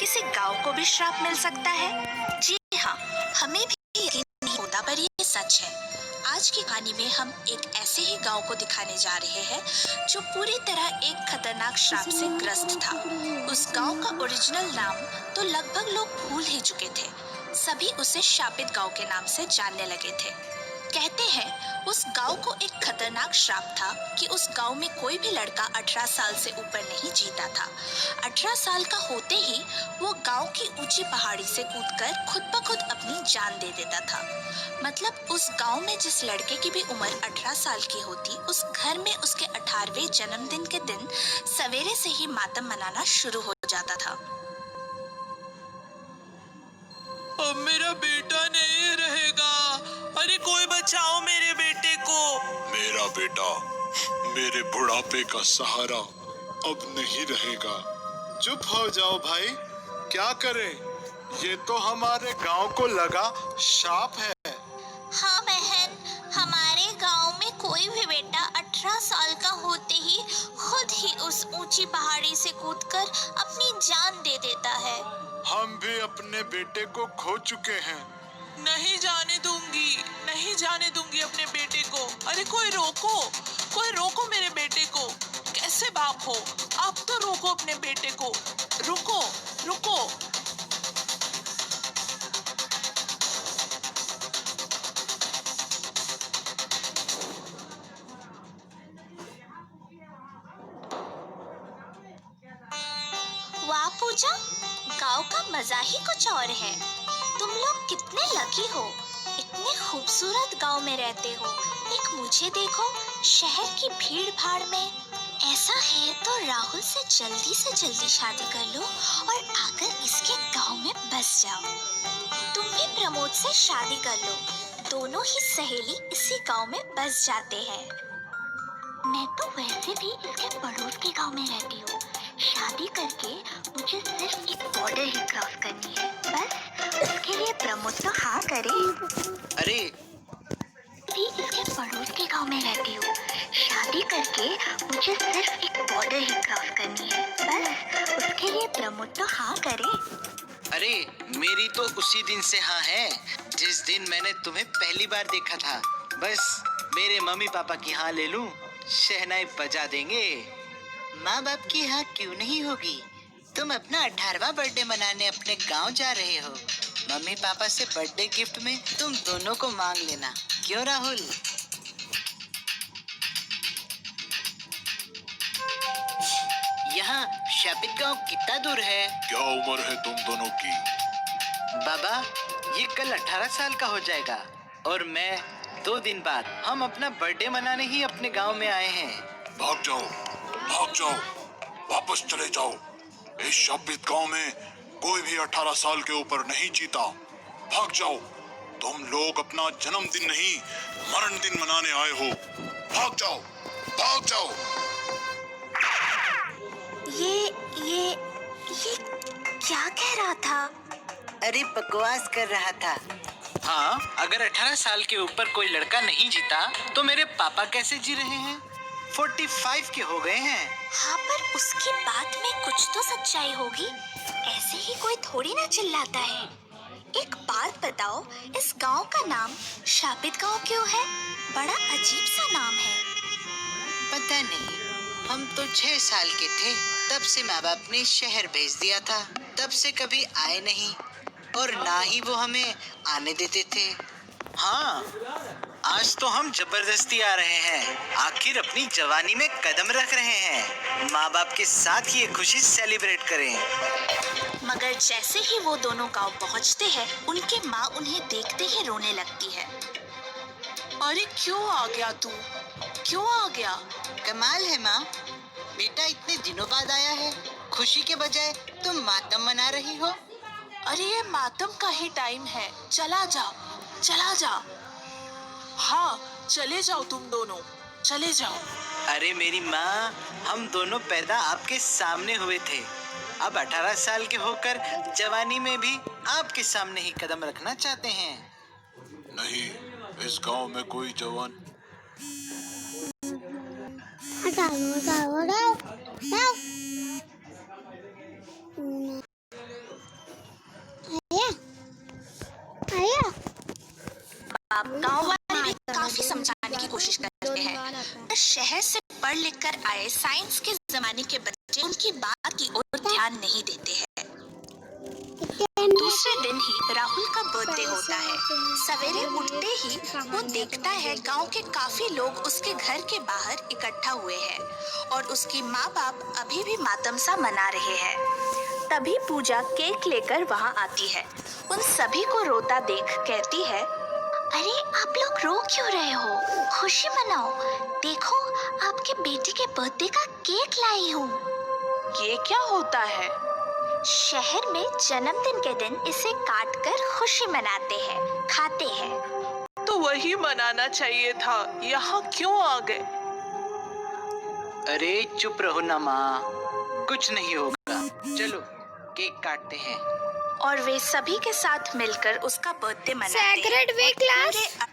किसी गांव को भी श्राप मिल सकता है? जी हाँ, हमें भी यकीन नहीं होता पर ये सच है। आज की कहानी में हम एक ऐसे ही गांव को दिखाने जा रहे हैं जो पूरी तरह एक खतरनाक श्राप से ग्रस्त था। उस गांव का ओरिजिनल नाम तो लगभग लोग भूल ही चुके थे। सभी उसे शापित गांव के नाम से जानने लगे थे। कहते हैं उस गांव को एक खतरनाक श्राप था कि उस गांव में कोई भी लड़का 18 साल से ऊपर नहीं जीता था। 18 साल का होते ही वो गांव की ऊंची पहाड़ी से कूदकर खुद ब खुद अपनी जान दे देता था। मतलब उस गांव में जिस लड़के की भी उम्र 18 साल की होती, उस घर में उसके 18वें जन्मदिन के दिन सवेरे से ही मातम मनाना शुरू हो जाता था। अब मेरा बेटा नहीं रहेगा। अरे कोई बचाओ मेरे बेटे को। मेरा बेटा मेरे बुढ़ापे का सहारा अब नहीं रहेगा। चुप हो जाओ भाई, क्या करें? ये तो हमारे गांव को लगा शाप है। हाँ बहन, हमारे गांव में कोई भी बेटा 18 साल का होते ही खुद ही उस ऊंची पहाड़ी से कूदकर अपनी जान दे देता है। हम भी अपने बेटे को खो चुके हैं। नहीं जाने दूंगी अपने बेटे को। अरे कोई रोको मेरे बेटे को। कैसे बाप हो आप, तो रोको अपने बेटे को। रुको। वाह पूजा, गांव का मजा ही कुछ और है। तुम लोग कितने लकी हो, इतने खूबसूरत गांव में रहते हो। एक मुझे देखो, शहर की भीड़ भाड़ में। ऐसा है तो राहुल से जल्दी शादी कर लो और आकर इसके गांव में बस जाओ। तुम भी प्रमोद से शादी कर लो, दोनों ही सहेली इसी गांव में बस जाते हैं। मैं तो वैसे भी इसके पड़ोस के गांव में रहती हूँ। शादी करके मुझे सिर्फ एक बॉर्डर ही क्रॉस करनी है, बस उसके लिए प्रमोद तो हाँ करे। अरे भी इसके पड़ोस के गांव में रहती हूँ। शादी करके मुझे सिर्फ एक बॉर्डर ही क्रॉस करनी है, बस उसके लिए प्रमोद तो हाँ करे। अरे मेरी तो उसी दिन से हाँ है जिस दिन मैंने तुम्हें पहली बार देखा था। बस मेरे मम्मी पापा की हाँ ले लूं, शहनाई बजा देंगे। माँ बाप की हाँ क्यों नहीं होगी? तुम अपना 18वां बर्थडे मनाने अपने गांव जा रहे हो। मम्मी पापा से बर्थडे गिफ्ट में तुम दोनों को मांग लेना, क्यों राहुल? यहाँ शापित गांव कितना दूर है? क्या उम्र है तुम दोनों की? बाबा ये कल 18 साल का हो जाएगा और मैं 2 दिन बाद हम अपना बर्थडे मनाने ही अपने गांव में आए हैं। भाग जाओ, वापस चले जाओ। इस शापित गांव में कोई भी 18 साल के ऊपर नहीं जीता। भाग जाओ, तुम लोग अपना जन्मदिन नहीं मरण दिन मनाने आए हो। भाग जाओ। ये क्या कह रहा था? अरे बकवास कर रहा था। हाँ, अगर 18 साल के ऊपर कोई लड़का नहीं जीता तो मेरे पापा कैसे जी रहे हैं? 45 के हो गए हैं। हाँ, पर उसकी बात में कुछ तो सच्चाई होगी। ऐसे ही कोई थोड़ी ना चिल्लाता है। एक बात बताओ, इस गांव का नाम शापित गांव क्यों है? बड़ा अजीब सा नाम है। पता नहीं, हम तो 6 साल के थे तब से माँ बाप ने शहर भेज दिया था। तब से कभी आए नहीं और ना ही वो हमें आने देते थे। हाँ, आज तो हम जबरदस्ती आ रहे हैं। आखिर अपनी जवानी में कदम रख रहे हैं। माँ बाप के साथ ये खुशी सेलिब्रेट करें। मगर जैसे ही वो दोनों गांव पहुंचते हैं, उनकी माँ उन्हें देखते ही रोने लगती है। अरे क्यों आ गया तू? क्यों आ गया? कमाल है माँ, बेटा इतने दिनों बाद आया है, खुशी के बजाय तुम मातम मना रही हो। अरे ये मातम का ही टाइम है। चला जा। हाँ, चले जाओ, तुम दोनों चले जाओ। अरे मेरी माँ, हम दोनों पैदा आपके सामने हुए थे। अब 18 साल के होकर जवानी में भी आपके सामने ही कदम रखना चाहते हैं। नहीं, इस गांव में कोई जवान अब गांव वाले भी काफी समझाने की कोशिश करते हैं। शहर से पढ़ लिख कर आए साइंस के जमाने के बच्चे उनकी बात की ओर ध्यान नहीं देते हैं। दूसरे दिन ही राहुल का बर्थडे होता है। सवेरे उठते ही वो देखता है गांव के काफी लोग उसके घर के बाहर इकट्ठा हुए हैं और उसकी माँ बाप अभी भी मातम सा मना रहे हैं। तभी पूजा केक लेकर वहाँ आती है। उन सभी को रोता देख कहती है, अरे आप लोग रो क्यों रहे हो? खुशी मनाओ। देखो आपके बेटे के बर्थडे का केक लाई हूँ। ये क्या होता है? शहर में जन्मदिन के दिन इसे काटकर खुशी मनाते हैं, खाते हैं। तो वही मनाना चाहिए था, यहाँ क्यों आ गए? अरे चुप रहो ना माँ, कुछ नहीं होगा। चलो केक काटते हैं। और वे सभी के साथ मिलकर उसका बर्थडे मनाते हैं। Sacred Way और class? पूरे